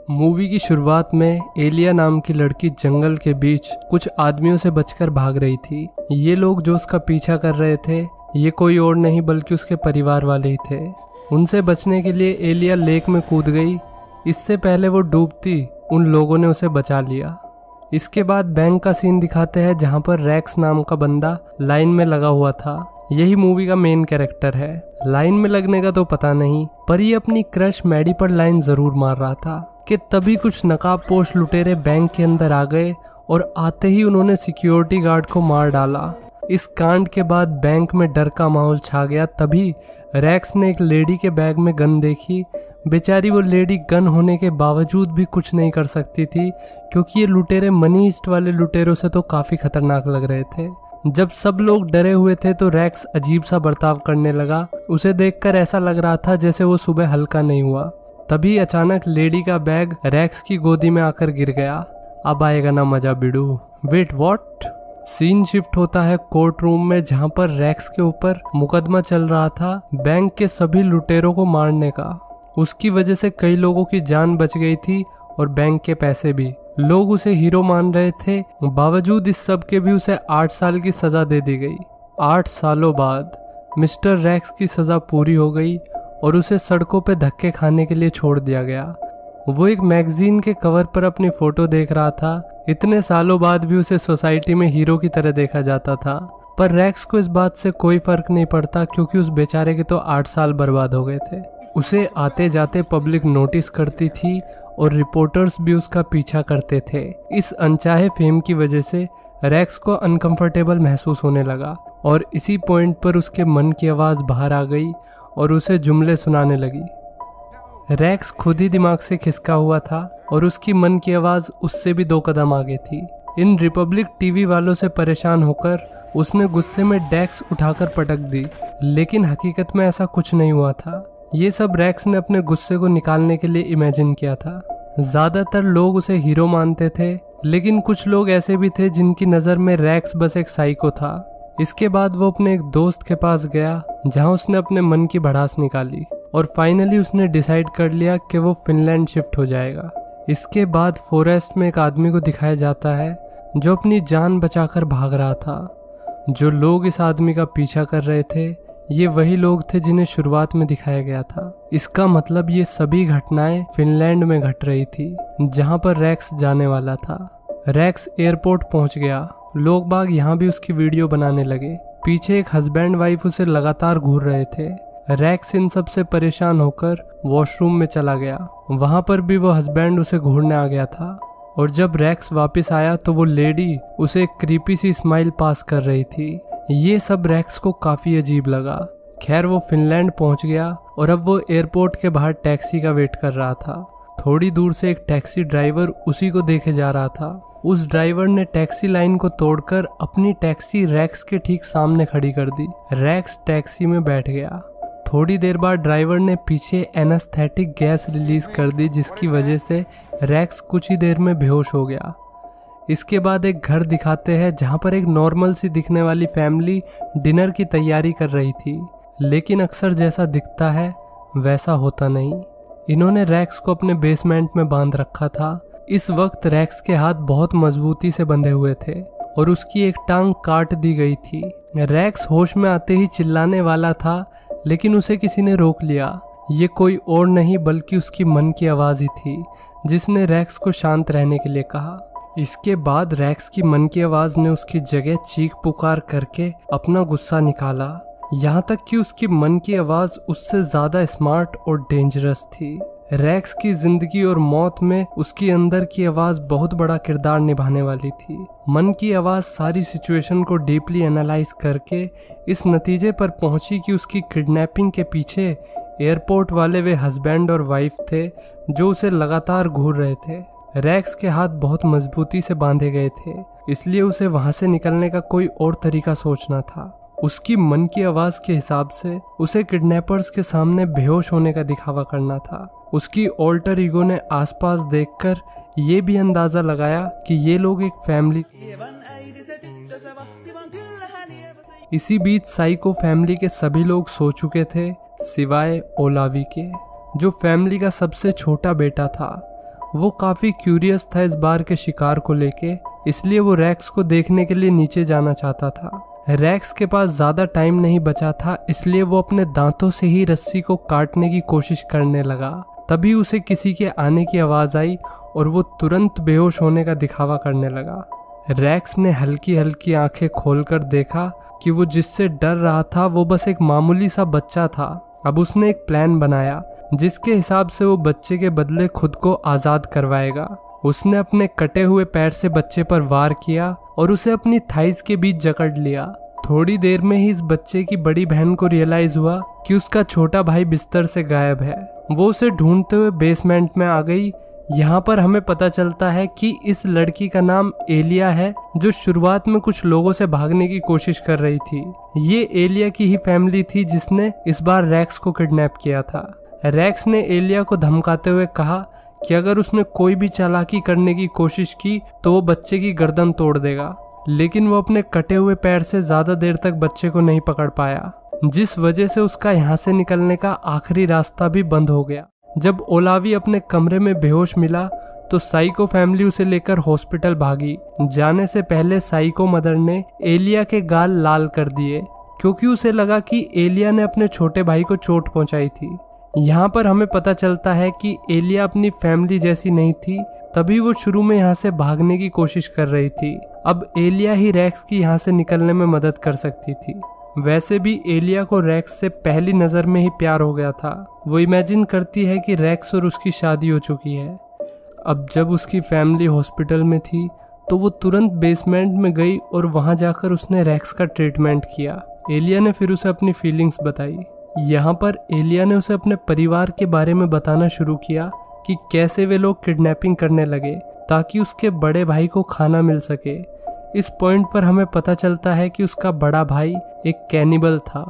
Movie की शुरुआत में एलिया नाम की लड़की जंगल के बीच कुछ आदमियों से बचकर भाग रही थी। ये लोग जो उसका पीछा कर रहे थे ये कोई और नहीं बल्कि उसके परिवार वाले ही थे। उनसे बचने के लिए एलिया लेक में कूद गई। इससे पहले वो डूबती उन लोगों ने उसे बचा लिया। इसके बाद बैंक का सीन दिखाते हैं जहाँ पर रैक्स नाम का बंदा लाइन में लगा हुआ था। यही मूवी का मेन कैरेक्टर है। लाइन में लगने का तो पता नहीं, पर ये अपनी क्रश मैडी पर लाइन जरूर मार रहा था कि तभी कुछ नकाबपोश लुटेरे बैंक के अंदर आ गए और आते ही उन्होंने सिक्योरिटी गार्ड को मार डाला। इस कांड के बाद बैंक में डर का माहौल छा गया। तभी रैक्स ने एक लेडी के बैग में गन देखी। बेचारी वो लेडी गन होने के बावजूद भी कुछ नहीं कर सकती थी, क्योंकि ये लुटेरे मनी ईस्ट वाले लुटेरों से तो काफी खतरनाक लग रहे थे। जब सब लोग डरे हुए थे तो रैक्स अजीब सा बर्ताव करने लगा। उसे देखकर ऐसा लग रहा था जैसे वो सुबह हल्का नहीं हुआ। तभी अचानक लेडी का बैग रैक्स की गोदी में आकर गिर गया। अब आएगा ना मजा बिडू। Wait what? सीन शिफ्ट होता है कोर्ट रूम में, जहां पर रैक्स के ऊपर मुकदमा चल रहा था बैंक के सभी लुटेरों को मारने का। उसकी वजह से कई लोगों की जान बच गई थी और बैंक के पैसे भी। लोग उसे हीरो मान रहे थे। बावजूद इस सब के भी उसे 8 साल की सजा दे दी गई। 8 सालों बाद मिस्टर रैक्स की सजा पूरी हो गई और उसे सड़कों पे धक्के खाने के लिए छोड़ दिया गया। वो एक मैगजीन के कवर पर अपनी फोटो देख रहा था। इतने सालों बाद भी उसे सोसाइटी में हीरो की तरह देखा जाता था, पर रैक्स को इस बात से कोई फर्क नहीं पड़ता, क्योंकि उस बेचारे के तो 8 साल बर्बाद हो गए थे। उसे आते जाते पब्लिक नोटिस करती थी और रिपोर्टर्स भी उसका पीछा करते थे। इस अनचाहे फेम की वजह से रैक्स को अनकंफर्टेबल महसूस होने लगा और इसी पॉइंट पर उसके मन की आवाज़ बाहर आ गई और उसे जुमले सुनाने लगी। रैक्स खुद ही दिमाग से खिसका हुआ था और उसकी मन की आवाज़ उससे भी 2 कदम आगे थी। इन रिपब्लिक टीवी वालों से परेशान होकर उसने गुस्से में डेस्क उठाकर पटक दी, लेकिन हकीकत में ऐसा कुछ नहीं हुआ था। ये सब रैक्स ने अपने गुस्से को निकालने के लिए इमेजिन किया था। ज्यादातर लोग उसे हीरो मानते थे, लेकिन कुछ लोग ऐसे भी थे जिनकी नज़र में रैक्स बस एक साइको था। इसके बाद वो अपने एक दोस्त के पास गया, जहां उसने अपने मन की भड़ास निकाली और फाइनली उसने डिसाइड कर लिया कि वो फिनलैंड शिफ्ट हो जाएगा। इसके बाद फॉरेस्ट में एक आदमी को दिखाया जाता है जो अपनी जान बचाकर भाग रहा था। जो लोग इस आदमी का पीछा कर रहे थे ये वही लोग थे जिन्हें शुरुआत में दिखाया गया था। इसका मतलब ये सभी घटनाएं फिनलैंड में घट रही थी, जहां पर रैक्स जाने वाला था। रैक्स एयरपोर्ट पहुंच गया। लोग बाग यहाँ भी उसकी वीडियो बनाने लगे। पीछे एक हस्बैंड वाइफ उसे लगातार घूर रहे थे। रैक्स इन सब से परेशान होकर वॉशरूम में चला गया। वहां पर भी वो हस्बैंड उसे घूरने आ गया था और जब रैक्स वापस आया तो वो लेडी उसे एक क्रीपी सी स्माइल पास कर रही थी। ये सब रैक्स को काफी अजीब लगा। खैर वो फिनलैंड पहुंच गया और अब वो एयरपोर्ट के बाहर टैक्सी का वेट कर रहा था। थोड़ी दूर से एक टैक्सी ड्राइवर उसी को देखे जा रहा था। उस ड्राइवर ने टैक्सी लाइन को तोड़कर अपनी टैक्सी रैक्स के ठीक सामने खड़ी कर दी। रैक्स टैक्सी में बैठ गया। थोड़ी देर बाद ड्राइवर ने पीछे एनेस्थेटिक गैस रिलीज कर दी, जिसकी वजह से रैक्स कुछ ही देर में बेहोश हो गया। इसके बाद एक घर दिखाते हैं जहां पर एक नॉर्मल सी दिखने वाली फैमिली डिनर की तैयारी कर रही थी, लेकिन अक्सर जैसा दिखता है वैसा होता नहीं। इन्होंने रैक्स को अपने बेसमेंट में बांध रखा था। इस वक्त रैक्स के हाथ बहुत मजबूती से बंधे हुए थे और उसकी एक टांग काट दी गई थी। रैक्स होश में आते ही चिल्लाने वाला था, लेकिन उसे किसी ने रोक लिया। ये कोई और नहीं बल्कि उसकी मन की आवाज़ ही थी, जिसने रैक्स को शांत रहने के लिए कहा। इसके बाद रैक्स की मन की आवाज़ ने उसकी जगह चीख पुकार करके अपना गुस्सा निकाला। यहाँ तक कि उसकी मन की आवाज़ उससे ज़्यादा स्मार्ट और डेंजरस थी। रैक्स की जिंदगी और मौत में उसकी अंदर की आवाज़ बहुत बड़ा किरदार निभाने वाली थी। मन की आवाज़ सारी सिचुएशन को डीपली एनालाइज करके इस नतीजे पर पहुंची कि उसकी किडनैपिंग के पीछे एयरपोर्ट वाले वे हस्बैंड और वाइफ थे जो उसे लगातार घूर रहे थे। रैक्स के हाथ बहुत मजबूती से बांधे गए थे, इसलिए उसे वहां से निकलने का कोई और तरीका सोचना था। उसकी मन की आवाज़ के हिसाब से उसे किडनैपर्स के सामने बेहोश होने का दिखावा करना था। उसकी ऑल्टर ईगो ने आसपास देखकर ये भी अंदाजा लगाया कि ये लोग एक फैमिली। इसी बीच साइको फैमिली के सभी लोग सो चुके थे सिवाय ओलावी के, जो फैमिली का सबसे छोटा बेटा था। वो काफी क्यूरियस था इस बार के शिकार को लेके, इसलिए वो रैक्स को देखने के लिए नीचे जाना चाहता था। रैक्स के पास ज्यादा टाइम नहीं बचा था, इसलिए वो अपने दांतों से ही रस्सी को काटने की कोशिश करने लगा। तभी उसे किसी के आने की आवाज आई और वो तुरंत बेहोश होने का दिखावा करने लगा। रैक्स ने हल्की हल्की आंखें खोलकर देखा कि वो जिससे डर रहा था वो बस एक मामूली सा बच्चा था। अब उसने एक प्लान बनाया जिसके हिसाब से वो बच्चे के बदले खुद को आजाद करवाएगा। उसने अपने कटे हुए पैर से बच्चे पर वार किया और उसे अपनी थाइज के बीच जकड़ लिया। थोड़ी देर में ही इस बच्चे की बड़ी बहन को रियलाइज हुआ कि उसका छोटा भाई बिस्तर से गायब है। वो उसे ढूंढते हुए बेसमेंट में आ गई। यहाँ पर हमें पता चलता है कि इस लड़की का नाम एलिया है, जो शुरुआत में कुछ लोगों से भागने की कोशिश कर रही थी। ये एलिया की ही फैमिली थी जिसने इस बार रैक्स को किडनैप किया था। रैक्स ने एलिया को धमकाते हुए कहा कि अगर उसने कोई भी चालाकी करने की कोशिश की तो वो बच्चे की गर्दन तोड़ देगा, लेकिन वो अपने कटे हुए पैर से ज्यादा देर तक बच्चे को नहीं पकड़ पाया, जिस वजह से उसका यहाँ से निकलने का आखिरी रास्ता भी बंद हो गया। जब ओलावी अपने कमरे में बेहोश मिला तो साइको फैमिली उसे लेकर हॉस्पिटल भागी। जाने से पहले साइको मदर ने एलिया के गाल लाल कर दिए क्योंकि उसे लगा कि एलिया ने अपने छोटे भाई को चोट पहुंचाई थी। यहाँ पर हमें पता चलता है कि एलिया अपनी फैमिली जैसी नहीं थी, तभी वो शुरू में यहाँ से भागने की कोशिश कर रही थी। अब एलिया ही रैक्स की यहाँ से निकलने में मदद कर सकती थी। वैसे भी एलिया को रैक्स से पहली नज़र में ही प्यार हो गया था। वो इमेजिन करती है कि रैक्स और उसकी शादी हो चुकी है। अब जब उसकी फैमिली हॉस्पिटल में थी तो वो तुरंत बेसमेंट में गई और वहाँ जाकर उसने रैक्स का ट्रीटमेंट किया। एलिया ने फिर उसे अपनी फीलिंग्स बताई। यहाँ पर एलिया ने उसे अपने परिवार के बारे में बताना शुरू किया कि कैसे वे लोग किडनैपिंग करने लगे ताकि उसके बड़े भाई को खाना मिल सके। इस पॉइंट पर हमें पता चलता है कि उसका बड़ा भाई एक कैनिबल था।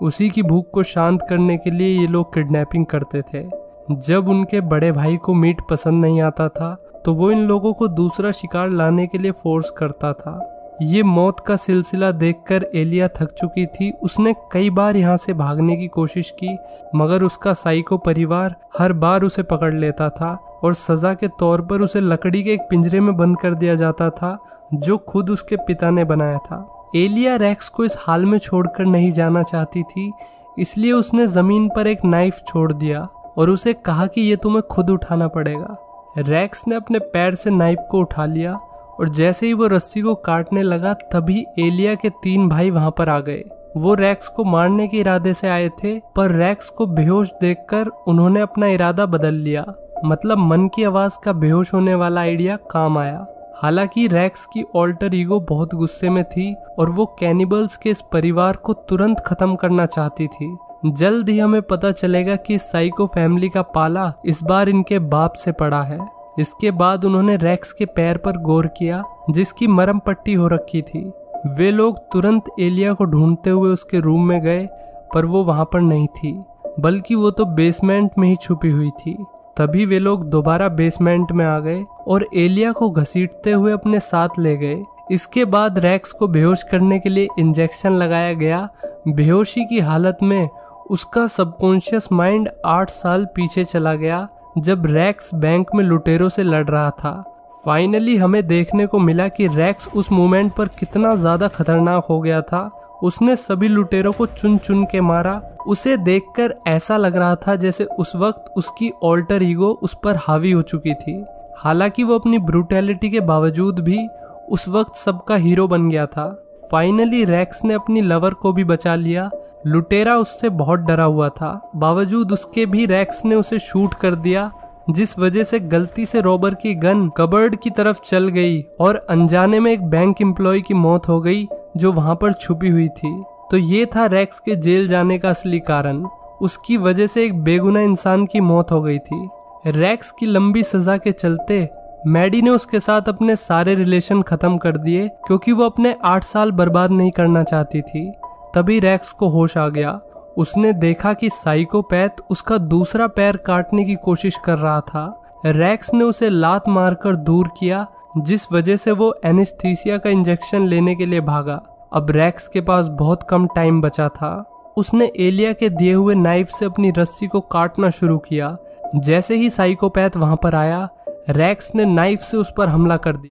उसी की भूख को शांत करने के लिए ये लोग किडनैपिंग करते थे। जब उनके बड़े भाई को मीट पसंद नहीं आता था तो वो इन लोगों को दूसरा शिकार लाने के लिए फोर्स करता था। ये मौत का सिलसिला देखकर एलिया थक चुकी थी। उसने कई बार यहाँ से भागने की कोशिश की, मगर उसका साइको परिवार हर बार उसे पकड़ लेता था और सजा के तौर पर उसे लकड़ी के एक पिंजरे में बंद कर दिया जाता था जो खुद उसके पिता ने बनाया था। एलिया रैक्स को इस हाल में छोड़कर नहीं जाना चाहती थी, इसलिए उसने जमीन पर एक नाइफ छोड़ दिया और उसे कहा कि ये तुम्हें खुद उठाना पड़ेगा। रैक्स ने अपने पैर से नाइफ को उठा लिया और जैसे ही वो रस्सी को काटने लगा तभी एलिया के 3 भाई वहां पर आ गए। वो रैक्स को मारने के इरादे से आए थे, पर रैक्स को बेहोश देखकर उन्होंने अपना इरादा बदल लिया। मतलब मन की आवाज का बेहोश होने वाला आइडिया काम आया। हालांकि रैक्स की ऑल्टर ईगो बहुत गुस्से में थी और वो कैनिबल्स के इस परिवार को तुरंत खत्म करना चाहती थी। जल्द ही हमें पता चलेगा कि साइको फैमिली का पाला इस बार इनके बाप से पड़ा है। इसके बाद उन्होंने रैक्स के पैर पर गौर किया जिसकी मरहम पट्टी हो रखी थी। वे लोग तुरंत एलिया को ढूंढते हुए उसके रूम में गए, पर वो वहां पर नहीं थी, बल्कि वो तो बेसमेंट में ही छुपी हुई थी। तभी वे लोग दोबारा बेसमेंट में आ गए और एलिया को घसीटते हुए अपने साथ ले गए। इसके बाद रैक्स को बेहोश करने के लिए इंजेक्शन लगाया गया। बेहोशी की हालत में उसका सबकॉन्शियस माइंड 8 साल पीछे चला गया, जब रैक्स बैंक में लुटेरों से लड़ रहा था। फाइनली हमें देखने को मिला कि रैक्स उस मोमेंट पर कितना ज्यादा खतरनाक हो गया था। उसने सभी लुटेरों को चुन चुन के मारा। उसे देखकर ऐसा लग रहा था जैसे उस वक्त उसकी ऑल्टर ईगो उस पर हावी हो चुकी थी। हालांकि वो अपनी ब्रूटैलिटी के बावजूद भी उस वक्त सबका हीरो बन गया था। फाइनली रैक्स ने अपनी लवर को भी बचा लिया। लुटेरा उससे बहुत डरा हुआ था, बावजूद उसके भी रैक्स ने उसे शूट कर दिया, जिस वजह से गलती से रॉबर की गन कबर्ड की तरफ चल गई और अनजाने में एक बैंक एम्प्लॉय की मौत हो गई जो वहां पर छुपी हुई थी। तो ये था रैक्स के जेल जाने का असली कारण। उसकी वजह से एक बेगुनाह इंसान की मौत हो गई थी। रैक्स की लंबी सजा के चलते मैडी ने उसके साथ अपने सारे रिलेशन खत्म कर दिए क्योंकि वो अपने 8 साल बर्बाद नहीं करना चाहती थी। तभी रैक्स को होश आ गया। उसने देखा कि साइकोपैथ उसका दूसरा पैर काटने की कोशिश कर रहा था। रैक्स ने उसे लात मारकर दूर किया, जिस वजह से वो एनेस्थीसिया का इंजेक्शन लेने के लिए भागा। अब रैक्स के पास बहुत कम टाइम बचा था। उसने एलिया के दिए हुए नाइफ से अपनी रस्सी को काटना शुरू किया। जैसे ही साइकोपैथ वहां पर आया, रैक्स ने नाइफ से उस पर हमला कर दिया।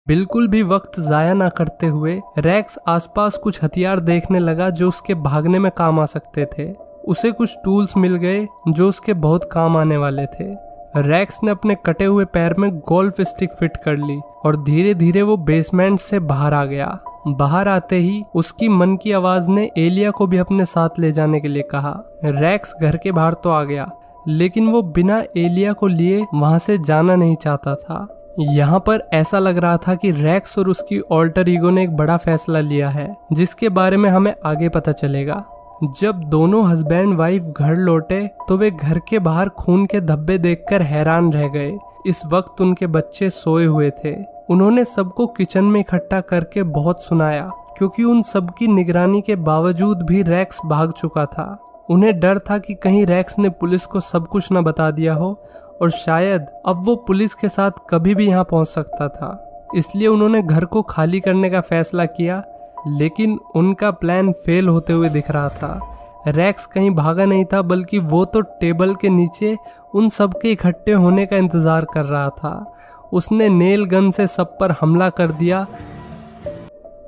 बिल्कुल भी वक्त जाया ना करते हुए रैक्स आसपास कुछ हथियार देखने लगा जो उसके भागने में काम आ सकते थे। उसे कुछ टूल्स मिल गए जो उसके बहुत काम आने वाले थे। रैक्स ने अपने कटे हुए पैर में गोल्फ स्टिक फिट कर ली और धीरे धीरे वो बेसमेंट से बाहर आ गया। बाहर आते ही उसकी मन की आवाज ने एलिया को भी अपने साथ ले जाने के लिए कहा। रैक्स घर के बाहर तो आ गया, लेकिन वो बिना एलिया को लिए वहां से जाना नहीं चाहता था। यहाँ पर ऐसा लग रहा था कि रैक्स और उसकी ऑल्टर ईगो ने एक बड़ा फैसला लिया है, जिसके बारे में हमें आगे पता चलेगा। जब दोनों हस्बैंड वाइफ घर लौटे तो वे घर के बाहर खून के धब्बे देखकर हैरान रह गए। इस वक्त उनके बच्चे सोए हुए थे। उन्होंने सबको किचन में इकट्ठा करके बहुत सुनाया, क्योंकि उन सबकी निगरानी के बावजूद भी रैक्स भाग चुका था। उन्हें डर था कि कहीं रैक्स ने पुलिस को सब कुछ न बता दिया हो और शायद अब वो पुलिस के साथ कभी भी यहाँ पहुँच सकता था। इसलिए उन्होंने घर को खाली करने का फैसला किया, लेकिन उनका प्लान फेल होते हुए दिख रहा था। रैक्स कहीं भागा नहीं था, बल्कि वो तो टेबल के नीचे उन सब के इकट्ठे होने का इंतजार कर रहा था। उसने नेल गन से सब पर हमला कर दिया।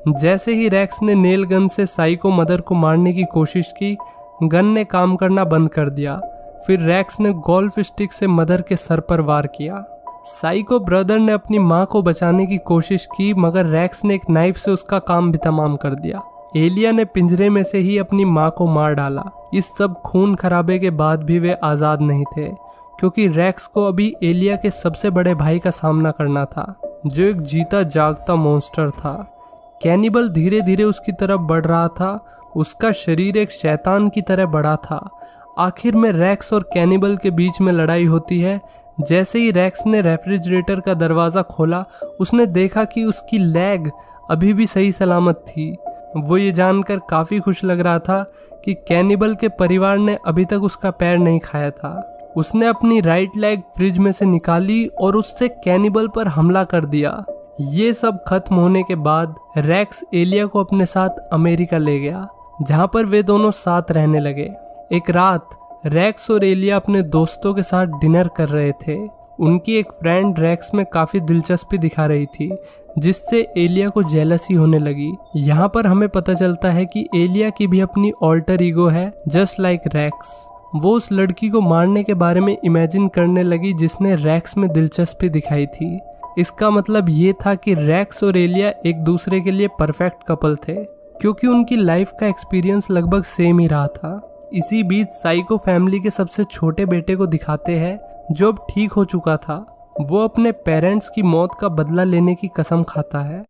जैसे ही रैक्स ने नेल गन से साइको मदर को मारने की कोशिश की, गन ने काम करना बंद कर दिया। फिर रैक्स ने गोल्फ स्टिक से मदर के सर पर वार किया। साइको ब्रदर ने अपनी माँ को बचाने की कोशिश की, मगर रैक्स ने एक नाइफ से उसका काम भी तमाम कर दिया। एलिया ने पिंजरे में से ही अपनी माँ को मार डाला। इस सब खून खराबे के बाद भी वे आज़ाद नहीं थे, क्योंकि रैक्स को अभी एलिया के सबसे बड़े भाई का सामना करना था, जो एक जीता जागता मॉन्स्टर था। कैनिबल धीरे धीरे उसकी तरफ बढ़ रहा था। उसका शरीर एक शैतान की तरह बड़ा था। आखिर में रैक्स और कैनिबल के बीच में लड़ाई होती है। जैसे ही रैक्स ने रेफ्रिजरेटर का दरवाज़ा खोला, उसने देखा कि उसकी लेग अभी भी सही सलामत थी। वो ये जानकर काफ़ी खुश लग रहा था कि कैनिबल के परिवार ने अभी तक उसका पैर नहीं खाया था। उसने अपनी राइट लेग फ्रिज में से निकाली और उससे कैनिबल पर हमला कर दिया। ये सब खत्म होने के बाद रैक्स एलिया को अपने साथ अमेरिका ले गया, जहाँ पर वे दोनों साथ रहने लगे। एक रात रैक्स और एलिया अपने दोस्तों के साथ डिनर कर रहे थे। उनकी एक फ्रेंड रैक्स में काफ़ी दिलचस्पी दिखा रही थी, जिससे एलिया को जेलसी होने लगी। यहाँ पर हमें पता चलता है कि एलिया की भी अपनी ऑल्टर ईगो है, जस्ट लाइक रैक्स। वो उस लड़की को मारने के बारे में इमेजिन करने लगी जिसने रैक्स में दिलचस्पी दिखाई थी। इसका मतलब ये था कि रैक्स और एलिया एक दूसरे के लिए परफेक्ट कपल थे, क्योंकि उनकी लाइफ का एक्सपीरियंस लगभग सेम ही रहा था। इसी बीच साइको फैमिली के सबसे छोटे बेटे को दिखाते हैं, जो अब ठीक हो चुका था। वो अपने पेरेंट्स की मौत का बदला लेने की कसम खाता है।